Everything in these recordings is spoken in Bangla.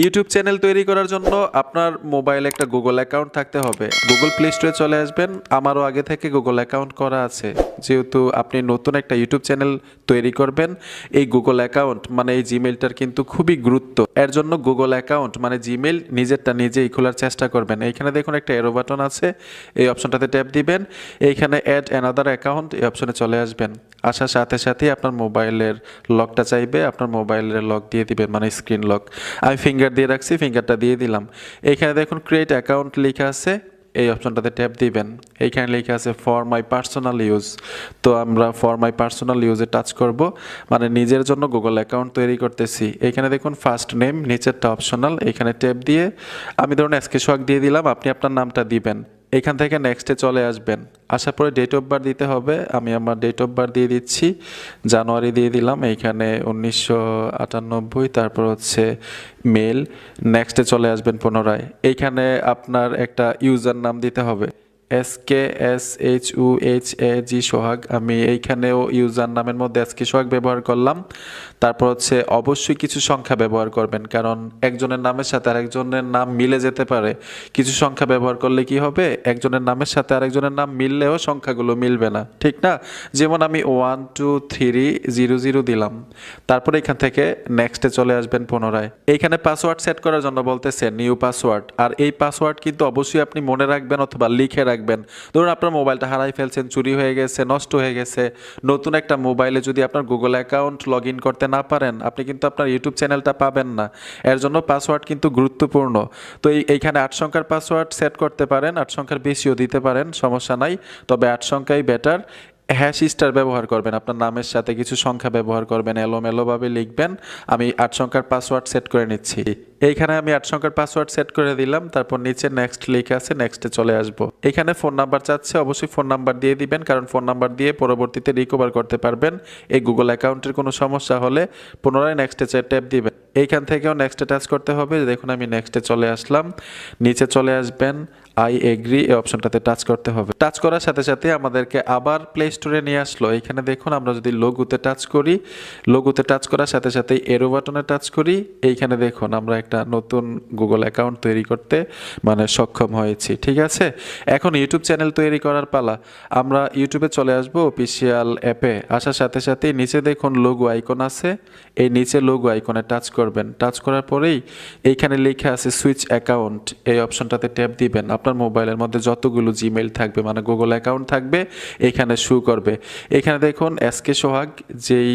ইউটিউব চ্যানেল তৈরি করার জন্য আপনার মোবাইলে একটা গুগল অ্যাকাউন্ট থাকতে হবে। গুগল প্লে স্টোরে চলে আসবেন। আমারও আগে থেকে গুগল অ্যাকাউন্ট করা আছে। যেহেতু আপনি নতুন একটা ইউটিউব চ্যানেল তৈরি করবেন, এই গুগল অ্যাকাউন্ট মানে এই জিমেইলটার কিন্তু খুবই গুরুত্ব। এর জন্য গুগল অ্যাকাউন্ট মানে জিমেইল নিজেরটা নিজেই খোলার চেষ্টা করবেন। এইখানে দেখুন একটা এরো বাটন আছে, এই অপশনটাতে ট্যাপ দিবেন। এইখানে অ্যাড অ্যানাদার অ্যাকাউন্ট এই অপশনে চলে আসবেন। আসার সাথে সাথেই আপনার মোবাইলের লকটা চাইবে, আপনার মোবাইলের লক দিয়ে দিবেন, মানে স্ক্রিন লক। আমি ফিঙ্গার দিয়ে রাখছি, ফিঙ্গারটা দিয়ে দিলাম। এইখানে দেখুন ক্রিয়েট অ্যাকাউন্ট লেখা আছে, এই অপশনটাতে ট্যাপ দিবেন। এইখানে লেখা আছে ফর মাই পার্সোনাল ইউজ, তো আমরা ফর মাই পার্সোনাল ইউজে টাচ করব, মানে নিজের জন্য গুগল অ্যাকাউন্ট তৈরি করতেছি। এইখানে দেখুন ফার্স্ট নেম, নিচেরটা অপশনাল, এইখানে ট্যাপ দিয়ে আমি ধরুন এসকে সোহাগ দিয়ে দিলাম, আপনি আপনার নামটা দিবেন। এখান থেকে নেক্সটে চলে আসবেন। আসার পরে ডেট অফ বার্থ দিতে হবে, আমি আমার ডেট অফ বার্থ দিয়ে দিচ্ছি, জানুয়ারি দিয়ে দিলাম, এইখানে 1998, তারপর হচ্ছে মেল। নেক্সটে চলে আসবেন পুনরায়। এইখানে আপনার একটা ইউজার নাম দিতে হবে, SKSHUHAG সোহাগ। আমি এইখানেও ইউজার নামের মধ্যে এসকে সোহাগ ব্যবহার করলাম। তারপর হচ্ছে অবশ্যই কিছু সংখ্যা ব্যবহার করবেন, কারণ একজনের নামের সাথে আরেকজনের নাম মিলে যেতে পারে। কিছু সংখ্যা ব্যবহার করলে কি হবে, একজনের নামের সাথে আরেকজনের নাম মিললেও সংখ্যাগুলো মিলবে না, ঠিক না? যেমন আমি 123000 দিলাম। তারপরে এখান থেকে নেক্সটে চলে আসবেন পুনরায়। এইখানে পাসওয়ার্ড সেট করার জন্য বলতেছে নিউ পাসওয়ার্ড, আর এই পাসওয়ার্ড কিন্তু অবশ্যই আপনি মনে রাখবেন অথবা লিখে রাখবেন। ধরুন আপনার মোবাইলটা হারাই ফেলছেন, চুরি হয়ে গেছে, নষ্ট হয়ে গেছে, নতুন একটা মোবাইলে যদি আপনার গুগল অ্যাকাউন্ট লগ ইন করতে না পারেন, আপনি কিন্তু আপনার ইউটিউব চ্যানেলটা পাবেন না। এর জন্য পাসওয়ার্ড কিন্তু গুরুত্বপূর্ণ। তো এইখানে 8 সংখ্যার পাসওয়ার্ড সেট করতে পারেন, 8 সংখ্যার বেশিও দিতে পারেন, সমস্যা নাই, তবে 8 সংখ্যাই বেটার। হ্যাশ স্টার ব্যবহার করবেন, আপনার নামের সাথে কিছু সংখ্যা ব্যবহার করবেন, এলোমেলোভাবে লিখবেন। আমি 8 সংখ্যার পাসওয়ার্ড সেট করে নিচ্ছি। এইখানে আমি 8 সংখ্যার পাসওয়ার্ড সেট করে দিলাম, তারপর নিচে নেক্সট লেখা আছে, নেক্সটে চলে আসবো। এখানে ফোন নাম্বার চাচ্ছে, অবশ্যই ফোন নাম্বার দিয়ে দিবেন, কারণ ফোন নাম্বার দিয়ে পরবর্তীতে রিকভার করতে পারবেন। এই গুগল অ্যাকাউন্টের কোনো সমস্যা হলে পুনরায় নেক্সটে ট্যাপ দিবেন। এইখান থেকেও নেক্সটে টাচ করতে হবে, দেখুন আমি নেক্সটে চলে আসলাম। নিচে চলে আসবেন, আই এগ্রি এই অপশনটাতে টাচ করতে হবে। টাচ করার সাথে সাথে আমাদেরকে আবার প্লে স্টোরে নিয়ে আসলো। এখানে দেখুন আমরা যদি লোগোতে টাচ করি, লোগোতে টাচ করার সাথে সাথে এরো বাটনে টাচ করি, এইখানে দেখুন আমরা একটা নতুন গুগল অ্যাকাউন্ট তৈরি করতে মানে সক্ষম হয়েছি। ঠিক আছে, এখন ইউটিউব চ্যানেল তৈরি করার পালা। আমরা ইউটিউবে চলে আসবো, অফিসিয়াল অ্যাপে আসার সাথে সাথে নিচে দেখুন লোগো আইকন আছে, এই নিচে লোগো আইকনে টাচ করবেন। টাচ করার পরেই এইখানে লেখা আছে সুইচ অ্যাকাউন্ট, এই অপশনটাতে ট্যাপ দিবেন। আপনার মোবাইলের মধ্যে যতগুলো জিমেইল থাকবে মানে গুগল অ্যাকাউন্ট থাকবে, এখানে শো করবে। এখানে দেখুন এসকে সোহাগ, যেই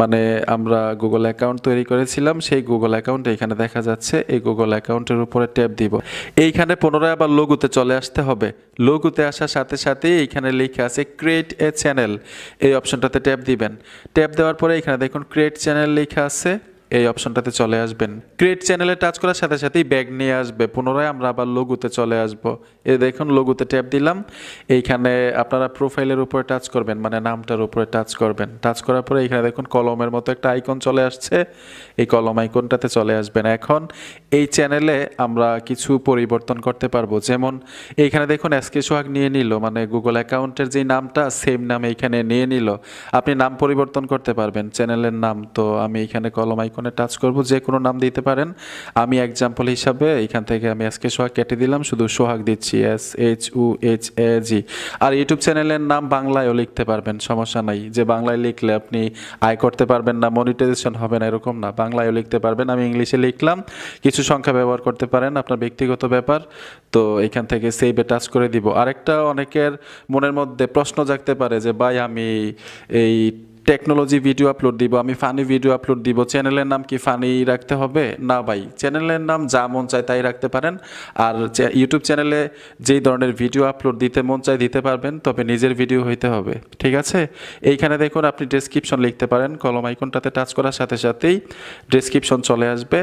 মানে আমরা গুগল অ্যাকাউন্ট তৈরি করেছিলাম, সেই গুগল অ্যাকাউন্ট এখানে দেখা যাচ্ছে। এই গুগল অ্যাকাউন্টের উপরে ট্যাপ দিব। এইখানে পুনরায় আবার লোগোতে চলে আসতে হবে। লোগোতে আসার সাথে সাথে এইখানে লেখা আছে ক্রিয়েট এ চ্যানেল, এই অপশনটাতে ট্যাপ দিবেন। ট্যাপ দেওয়ার পরে এখানে দেখুন ক্রিয়েট চ্যানেল লেখা আছে, এই অপশনটাতে চলে আসবেন। ক্রিয়েট চ্যানেলে টাচ করার সাথে সাথেই ব্যাগ নিয়ে আসবে, পুনরায় আমরা আবার লোগোতে চলে আসব। এই দেখুন লোগোতে ট্যাপ দিলাম। এইখানে আপনারা প্রোফাইলের উপরে টাচ করবেন, মানে নামটার উপরে টাচ করবেন। টাচ করার পরে এখানে দেখুন কলমের মতো একটা আইকন চলে আসছে, এই কলম আইকনটাতে চলে আসবেন। এখন এই চ্যানেলে আমরা কিছু পরিবর্তন করতে পারবো, যেমন এইখানে দেখুন এসকে সোহাগ নিয়ে নিল, মানে গুগল অ্যাকাউন্টের যে নামটা সেম নাম এইখানে নিয়ে নিল। আপনি নাম পরিবর্তন করতে পারবেন চ্যানেলের নাম। তো আমি এখানে কলম আইকনে টাচ করব, যে কোনো নাম দিতে পারেন। আমি এক্সাম্পল হিসাবে এখান থেকে আমি এসকে সোহাগ কেটে দিলাম, শুধু সোহাগ দিচ্ছি, SHUHAG। আর ইউটিউব চ্যানেলের নাম বাংলায়ও লিখতে পারবেন, সমস্যা নাই। যে বাংলায় লিখলে আপনি আয় করতে পারবেন না, মনিটাইজেশন হবে না, এরকম না, বাংলায়ও লিখতে পারবেন। আমি ইংলিশে লিখলাম, কিছু সংখ্যা ব্যবহার করতে পারেন, আপনার ব্যক্তিগত ব্যাপার। তো এখান থেকে সেভে টাচ করে দিব। আরেকটা অনেকের মনের মধ্যে প্রশ্ন জাগতে পারে যে ভাই আমি এই টেকনোলজি ভিডিও আপলোড দিব, আমি ফানি ভিডিও আপলোড দিব, চ্যানেলের নাম কি ফানি রাখতে হবে? না ভাই, চ্যানেলের নাম যা মন চায় তাই রাখতে পারেন। আর ইউটিউব চ্যানেলে যেই ধরনের ভিডিও আপলোড দিতে মন চায় দিতে পারবেন, তবে নিজের ভিডিও হইতে হবে, ঠিক আছে? এইখানে দেখুন আপনি ডেসক্রিপশন লিখতে পারেন, কলম আইকনটাতে টাচ করার সাথে সাথেই ডেসক্রিপশন চলে আসবে।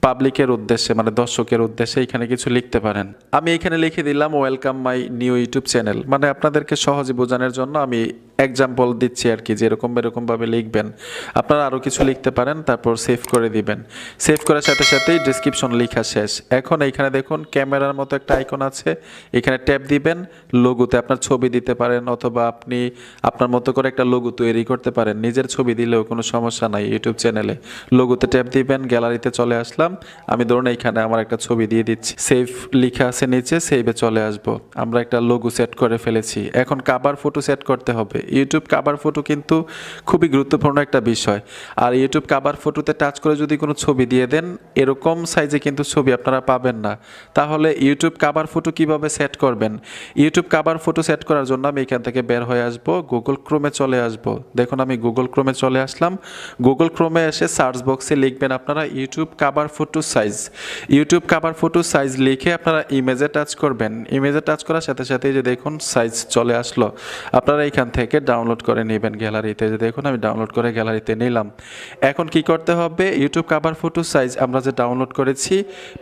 পাবলিকের উদ্দেশ্যে মানে দর্শকের উদ্দেশ্যে এখানে কিছু লিখতে পারেন। আমি এখানে লিখে দিলাম welcome my new YouTube channel, মানে আপনাদেরকে সহজে বোঝানোর জন্য আমি এক্সাম্পল দিচ্ছি আর কি, যেরকম এরকমভাবে লিখবেন। আপনারা আরও কিছু লিখতে পারেন, তারপর সেভ করে দিবেন। সেভ করার সাথে সাথেই ডেসক্রিপশন লেখা শেষ। এখন এইখানে দেখুন ক্যামেরার মতো একটা আইকন আছে, এখানে ট্যাপ দিবেন। লোগোতে আপনার ছবি দিতে পারেন, অথবা আপনি আপনার মতো করে একটা লোগো তৈরি করতে পারেন। নিজের ছবি দিলেও কোনো সমস্যা নাই ইউটিউব চ্যানেলে। লোগোতে ট্যাপ দিবেন, গ্যালারিতে চলে আসলাম। আমি ধরুন এইখানে আমার একটা ছবি দিয়ে দিচ্ছি, সেভ লেখা আছে নিচে, সেভে চলে আসবো। আমরা একটা লোগো সেট করে ফেলেছি। এখন কাভার ফটো সেট করতে হবে। ইউটিউব কাভার ফটো কিন্তু খুবই গুরুত্বপূর্ণ একটা বিষয়। আর ইউটিউব কাভার ফটোতে টাচ করে যদি কোনো ছবি দিয়ে দেন, এরকম সাইজে কিন্তু ছবি আপনারা পাবেন না। তাহলে ইউটিউব কাভার ফটো কিভাবে সেট করবেন? ইউটিউব কাভার ফটো সেট করার জন্য আমি এখান থেকে বের হয়ে আসবো, গুগল ক্রোমে চলে আসবো। দেখুন আমি গুগল ক্রোমে চলে আসলাম। গুগল ক্রোমে এসে সার্চ বক্সে লিখবেন আপনারা YouTube cover photo size. YouTube cover photo size লিখে আপনারা ইমেজে টাচ করবেন। ইমেজে টাচ করার সাথে সাথে যে দেখুন সাইজ চলে আসলো। আপনারা এখান থেকে ডাউনলোড করে নেবেন গ্যালারিতে। যে দেখুন আমি ডাউনলোড করে গ্যালারিতে নিলাম। এখন কি করতে হবে? ইউটিউব কাভার ফটো সাইজ আমরা যে ডাউনলোড করেছি,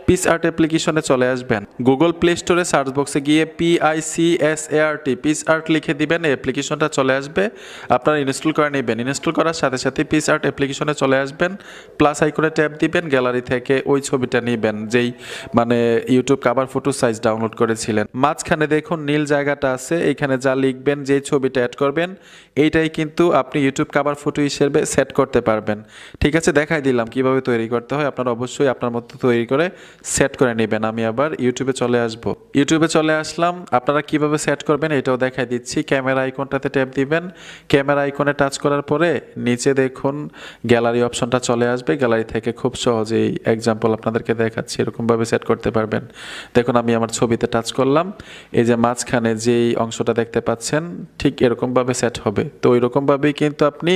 পিক্সআর্ট অ্যাপ্লিকেশনে চলে আসবেন। গুগল প্লে স্টোরে সার্চ বক্সে গিয়ে PICSART পিক্সআর্ট লিখে দিবেন, এই অ্যাপ্লিকেশনটা চলে আসবে। আপনারা ইনস্টল করে নেবেন। ইনস্টল করার সাথে সাথে পিক্সআর্ট অ্যাপ্লিকেশনে চলে আসবেন, প্লাস আইকনে ট্যাপ দিবেন, গ্যালারি থেকে ওই ছবিটা নেবেন যেই মানে YouTube cover photo size download করেছিলেন। মাঝখানে দেখুন নীল জায়গাটা আছে, এইখানে যা লিখবেন, যেই ছবিটা অ্যাড করবেন, এইটাই কিন্তু আপনি ইউটিউব কাভার ফটো হিসেবে সেট করতে পারবেন। ঠিক আছে, দেখাই দিলাম কিভাবে তৈরি করতে হয়। আপনারা অবশ্যই আপনার মতো তৈরি করে সেট করে নেবেন। আমি আবার ইউটিউবে চলে আসব। ইউটিউবে চলে আসলাম। আপনারা কিভাবে সেট করবেন এটাও দেখাই দিচ্ছি। ক্যামেরা আইকনটাতে ট্যাপ দিবেন। ক্যামেরা আইকনে টাচ করার পরে নিচে দেখুন গ্যালারি অপশনটা চলে আসবে। গ্যালারি থেকে খুব সহজেই এক্সাম্পল আপনাদেরকে দেখাচ্ছি, এরকমভাবে সেট করতে পারবেন। দেখুন আমি আমার ছবিতে টাচ করলাম, এই যে মাঝখানে যেই অংশটা দেখতে পাচ্ছেন ঠিক এরকমভাবে সেট হবে। তো ওইরকমভাবেই কিন্তু আপনি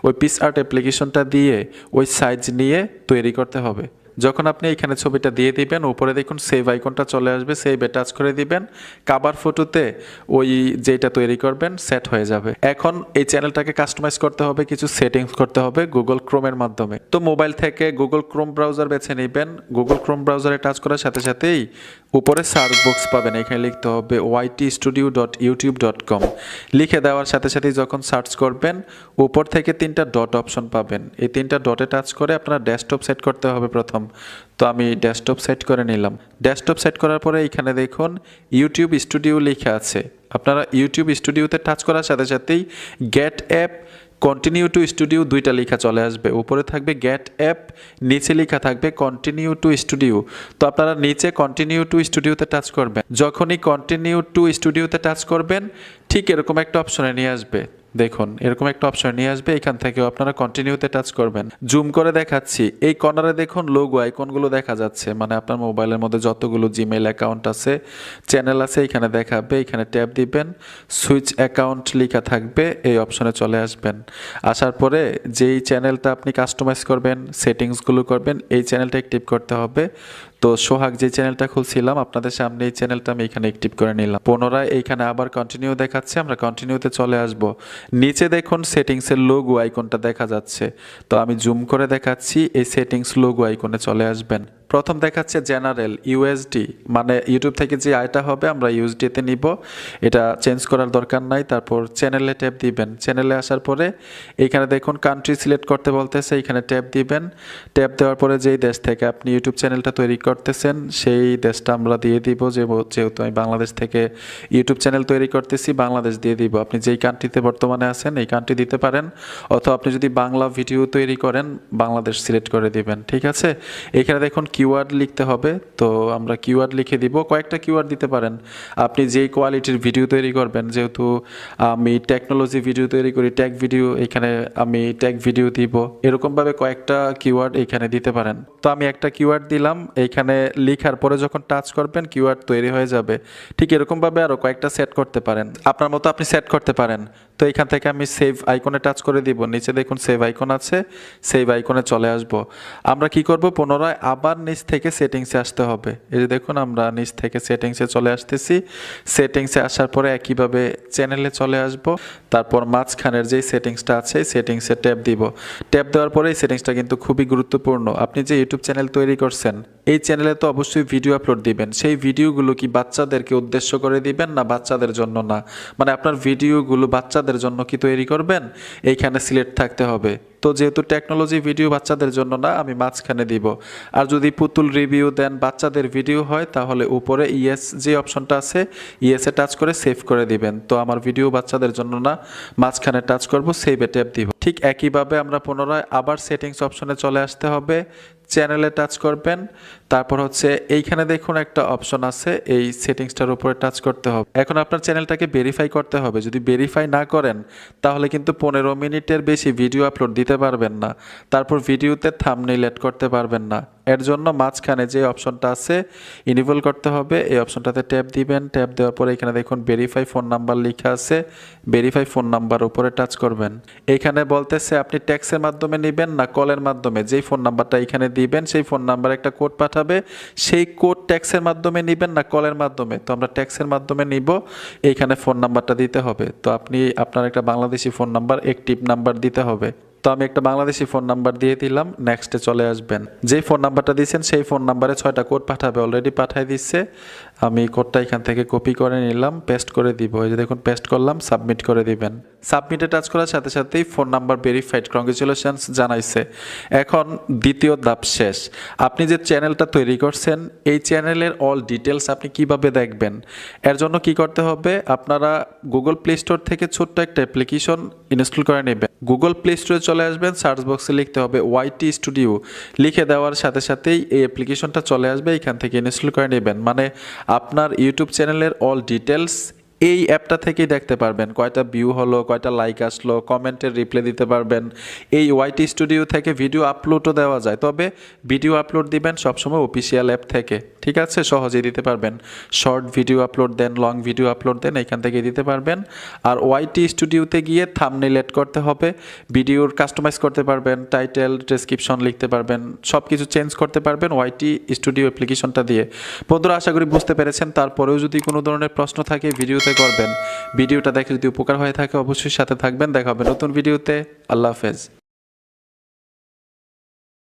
ওই পিক্সআর্ট অ্যাপ্লিকেশনটা দিয়ে ওই সাইজ নিয়ে তৈরি করতে হবে। যখন আপনি এখানে ছবিটা দিয়ে দিবেন, উপরে দেখুন সেভ আইকনটা চলে আসবে, সেভে টাচ করে দিবেন। কাভার ফটোতে ওই যেটা তৈরি করবেন সেট হয়ে যাবে। এখন এই চ্যানেলটাকে কাস্টমাইজ করতে হবে, কিছু সেটিংস করতে হবে গুগল ক্রোমের মাধ্যমে। তো মোবাইল থেকে গুগল ক্রোম ব্রাউজার বেছে নেবেন। গুগল ক্রোম ব্রাউজারে টাচ করার সাথে সাথেই উপরে সার্চ বক্স পাবেন, এখানে লিখতে হবে ytstudio.youtube.com। লিখে দেওয়ার সাথে সাথেই যখন সার্চ করবেন, উপর থেকে 3টা ডট অপশন পাবেন। এই 3টা ডটে টাচ করে আপনারা ডেস্কটপ সেট করতে হবে প্রথম। তো আমি ডেস্কটপ সেট করে নিলাম। ডেস্কটপ সেট করার পরে এখানে দেখুন ইউটিউব স্টুডিও লেখা আছে। আপনারা ইউটিউব স্টুডিওতে টাচ করার সাথে সাথেই get app, continue to studio দুইটা লেখা চলে আসবে। উপরে থাকবে গেট অ্যাপ, নিচে লেখা থাকবে কন্টিনিউ টু স্টুডিও। তো আপনারা নিচে কন্টিনিউ টু স্টুডিওতে টাচ করবেন। যখনই কন্টিনিউ টু স্টুডিওতে টাচ করবেন, ঠিক এরকম একটা অপশনে নিয়ে আসবে। দেখুন এরকম একটা অপশন নিয়ে আসবে, এখান থেকেও আপনারা কন্টিনিউতে টাচ করবেন। জুম করে দেখাচ্ছি, এই কর্নারে দেখুন লোগো আইকনগুলো দেখা যাচ্ছে, মানে আপনার মোবাইলের মধ্যে যতগুলো জিমেইল অ্যাকাউন্ট আছে, চ্যানেল আছে, এখানে দেখাবে। এখানে ট্যাপ দিবেন, সুইচ অ্যাকাউন্ট লেখা থাকবে, এই অপশনে চলে আসবেন। আসার পরে যেই চ্যানেলটা আপনি কাস্টমাইজ করবেন, সেটিংসগুলো করবেন, এই চ্যানেলটা অ্যাক্টিভ করতে হবে। তো সোহাগ যে চ্যানেলটা খুলছিলাম আপনাদের সামনে, এই চ্যানেলটা আমি এখানে অ্যাক্টিভ করে নিলাম। পুনরায় এইখানে আবার কন্টিনিউ দেখাচ্ছে, আমরা কন্টিনিউতে চলে আসব। নিচে দেখুন সেটিংসের লোগো আইকনটা দেখা যাচ্ছে। তো আমি জুম করে দেখাচ্ছি, এই সেটিংস লোগো আইকনে চলে আসবেন। প্রথম দেখাচ্ছে জেনারেল ইউএসডি, মানে ইউটিউব থেকে যে আয়টা হবে আমরা ইউএসডিতে নিব, এটা চেঞ্জ করার দরকার নাই। তারপর চ্যানেলে ট্যাপ দিবেন। চ্যানেলে আসার পরে এইখানে দেখুন কান্ট্রি সিলেক্ট করতে বলতেছে, এইখানে ট্যাপ দিবেন। ট্যাপ দেওয়ার পরে যেই দেশ থেকে আপনি ইউটিউব চ্যানেলটা তৈরি করতেছেন সেই দেশটা আমরা দিয়ে দিব। যেহেতু আমি বাংলাদেশ থেকে ইউটিউব চ্যানেল তৈরি করতেছি, বাংলাদেশ দিয়ে দিব। আপনি যেই কান্ট্রিতে বর্তমানে আছেন এই কান্ট্রি দিতে পারেন, অথবা আপনি যদি বাংলা ভিডিও তৈরি করেন বাংলাদেশ সিলেক্ট করে দিবেন। ঠিক আছে, এখানে দেখুন কিওয়ার্ড লিখতে হবে। তো আমরা কিওয়ার্ড লিখে দিব, কয়েকটা কিওয়ার্ড দিতে পারেন আপনি যেই কোয়ালিটির ভিডিও তৈরি করবেন। যেহেতু আমি টেকনোলজি ভিডিও তৈরি করি, টেক ভিডিও, এখানে আমি টেক ভিডিও দিব, এরকমভাবে কয়েকটা কিওয়ার্ড এখানে দিতে পারেন। তো আমি একটা কিওয়ার্ড দিলাম, এইখানে লেখার পরে যখন টাচ করবেন কিওয়ার্ড তৈরি হয়ে যাবে। ঠিক এরকমভাবে আরও কয়েকটা সেট করতে পারেন, আপনার মতো আপনি সেট করতে পারেন। তো এখান থেকে আমি সেভ আইকনে টাচ করে দিব। নিচে দেখুন সেভ আইকন আছে, সেভ আইকনে চলে আসব। আমরা কি করব, পুনরায় আবার নিচ থেকে সেটিংসে আসতে হবে। এই যে দেখুন আমরা নিচ থেকে সেটিংসে চলে আসতেছি। সেটিংসে আসার পরে একইভাবে চ্যানেলে চলে আসব। তারপর মাঝখানের যেই সেটিংসটা আছে সেটিংসে ট্যাপ দিব। ট্যাপ দেওয়ার পরে এই সেটিংসটা কিন্তু খুবই গুরুত্বপূর্ণ। আপনি যে ইউটিউব চ্যানেল তৈরি করছেন এই চ্যানেলে তো অবশ্যই ভিডিও আপলোড দিবেন। সেই ভিডিওগুলো কি বাচ্চাদেরকে উদ্দেশ্য করে দিবেন না বাচ্চাদের জন্য না, মানে আপনার ভিডিওগুলো বাচ্চাদের বাচ্চাদের জন্য কি তৈরি করবেন, এইখানে সিলেক্ট থাকতে হবে। তো যেহেতু টেকনোলজি ভিডিও বাচ্চাদের জন্য না, আমি মাঝখানে দিব। আর যদি পুতুল রিভিউ দেন, বাচ্চাদের ভিডিও হয়, তাহলে উপরে ইয়েস যে অপশনটা আছে, ইয়েসে টাচ করে সেভ করে দিবেন। তো আমার ভিডিও বাচ্চাদের জন্য না, মাঝখানে টাচ করব, সেভে ট্যাপ দিব। ঠিক একইভাবে আমরা পুনরায় আবার সেটিংস অপশনে চলে আসতে হবে, চ্যানেলে টাচ করবেন, তারপর হচ্ছে এইখানে দেখুন একটা অপশন আছে, এই সেটিংসটার উপরে টাচ করতে হবে। এখন আপনার চ্যানেলটাকে ভেরিফাই করতে হবে। যদি ভেরিফাই না করেন তাহলে কিন্তু 15 মিনিটের বেশি ভিডিও আপলোড দিতে পারবেন না, তারপর ভিডিওতে থাম্বনেইল এড করতে পারবেন না। এর জন্য মাঝখানে যে অপশনটা আছে ইনেবল করতে হবে, এই অপশনটাতে ট্যাপ দিবেন। ট্যাপ দেওয়ার পরে এখানে দেখুন ভেরিফাই ফোন নাম্বার লেখা আছে, ভেরিফাই ফোন নাম্বার উপরে টাচ করবেন। এইখানে বলতেছে আপনি ট্যাক্সের মাধ্যমে নেবেন না কলের মাধ্যমে, যেই ফোন নাম্বারটা এখানে দিবেন সেই ফোন নাম্বারে একটা কোড পাঠাবে, সেই কোড ট্যাক্সের মাধ্যমে নেবেন না কলের মাধ্যমে। তো আমরা ট্যাক্সের মাধ্যমে নিব, এইখানে ফোন নাম্বারটা দিতে হবে। তো আপনি আপনার একটা Bangladeshi phone number, active number দিতে হবে। তো আমি একটা বাংলাদেশি ফোন নাম্বার দিয়ে দিলাম, নেক্সটে চলে আসবেন। যেই ফোন নাম্বারটা দিয়েছেন সেই ফোন নাম্বারে 6টা কোড পাঠাবে, অলরেডি পাঠিয়ে দিচ্ছে। আমি কোডটা এখান থেকে কপি করে নিলাম, পেস্ট করে দিব। এই যে দেখুন পেস্ট করলাম, সাবমিট করে দিবেন। সাবমিটে টাচ করার সাথে সাথেই ফোন নাম্বার ভেরিফাইড, কংগ্রেচুলেশনস জানাইছে। এখন দ্বিতীয় ধাপ শেষ। আপনি যে চ্যানেলটা তৈরি করছেন, এই চ্যানেলের অল ডিটেলস আপনি কিভাবে দেখবেন, এর জন্য কি করতে হবে, আপনারা গুগল প্লে স্টোর থেকে ছোট্ট একটা অ্যাপ্লিকেশন ইনস্টল করে নেবেন। গুগল প্লে স্টোরে চলে আসবেন, সার্চ বক্সে লিখতে হবে ওয়াইটি স্টুডিও, লিখে দেওয়ার সাথে সাথেই এই অ্যাপ্লিকেশনটা চলে আসবে, এখান থেকে ইনস্টল করে নেবেন। মানে আপনার ইউটিউব চ্যানেলের অল ডিটেলস এই অ্যাপটা থেকেই দেখতে পারবেন, কয়টা ভিউ হলো, কয়টা লাইক আসলো, কমেন্টের রিপ্লাই দিতে পারবেন। এই ওয়াইটি স্টুডিও থেকে ভিডিও আপলোডও দেওয়া যায়, তবে ভিডিও আপলোড দিবেন সবসময় অফিসিয়াল অ্যাপ থেকে, ঠিক আছে? সহজেই দিতে পারবেন। শর্ট ভিডিও আপলোড দেন, লং ভিডিও আপলোড দেন, এখান থেকে দিতে পারবেন। আর ওয়াইটি স্টুডিওতে গিয়ে থাম্বনেইল এড করতে হবে, ভিডিওর কাস্টমাইজ করতে পারবেন, টাইটেল, ডেসক্রিপশন লিখতে পারবেন, সব কিছু চেঞ্জ করতে পারবেন ওয়াইটি স্টুডিও অ্যাপ্লিকেশনটা দিয়ে। বন্ধুরা আশা করি বুঝতে পেরেছেন। তারপরেও যদি কোনো ধরনের প্রশ্ন থাকে ভিডিওতে করবেন। ভিডিওটা দেখে যদি উপকার হয়ে থাকে অবশ্যই সাথে থাকবেন। দেখা হবে নতুন ভিডিওতে। আল্লাহ হাফেজ।